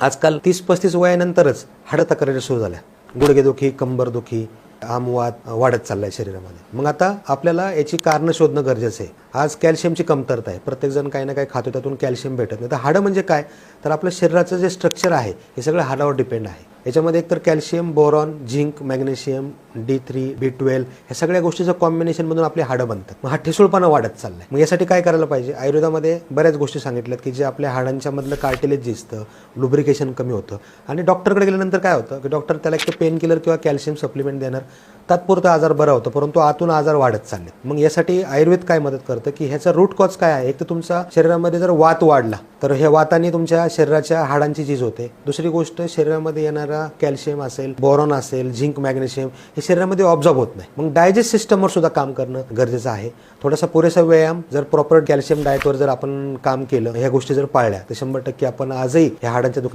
आजकाल 30-35 वयानंतरच हाडं तक्रारी सुरू झाल्या. गुडघेदुखी, कंबरदुखी, आमवाद वाढत चाललाय शरीरामध्ये. मग आता आपल्याला याची कारणं शोधणं गरजेचं आहे. आज कॅल्शियमची कमतरता आहे. प्रत्येकजण काही ना काही खातो, त्यातून कॅल्शियम भेटत नाही. तर हाडं म्हणजे काय? तर आपल्या शरीराचं जे स्ट्रक्चर आहे हे सगळं हाडावर डिपेंड आहे. याच्यामध्ये एकतर calcium, boron, zinc, magnesium, D3, B12 ह्या सगळ्या गोष्टीचं कॉम्बिनेशनमधून आपले हाडं बनतात. मग हा ठिसूळपणा वाढत चाललाय. मग यासाठी काय करायला पाहिजे? आयुर्वेदामध्ये बऱ्याच गोष्टी सांगितल्यात की जे आपल्या हाडांच्या मधलं कार्टिलेज दिसतं, लुब्रिकेशन कमी होतं. आणि डॉक्टरकडे गेल्यानंतर काय होतं की डॉक्टर त्याला एक पेन किलर किंवा कॅल्शियम सप्लिमेंट देणार, तात्पुरता आजार बरा होतो, परंतु आतून आजार वाढत चालले. मग यासाठी आयुर्वेद काय मदत करतं की ह्याचा रूट कॉज काय आहे? एक तर तुमच्या शरीरामध्ये जर वात वाढला तर हे वाताने तुमच्या शरीराच्या हाडांची झीज होते. दुसरी गोष्ट, शरीरामध्ये येणारा कॅल्शियम असेल, बोरॉन असेल, झिंक, मॅग्नेशियम हे शरीरामध्ये ऑब्झॉर्ब होत नाही. मग डायजेस्ट सिस्टमवर सुद्धा काम करणं गरजेचं आहे. थोडासा पुरेसा व्यायाम, जर प्रॉपर कॅल्शियम डाएटवर जर आपण काम केलं, ह्या गोष्टी जर पाळल्या, तर 100% आपण आजही ह्या हाडांच्या दुखण्यात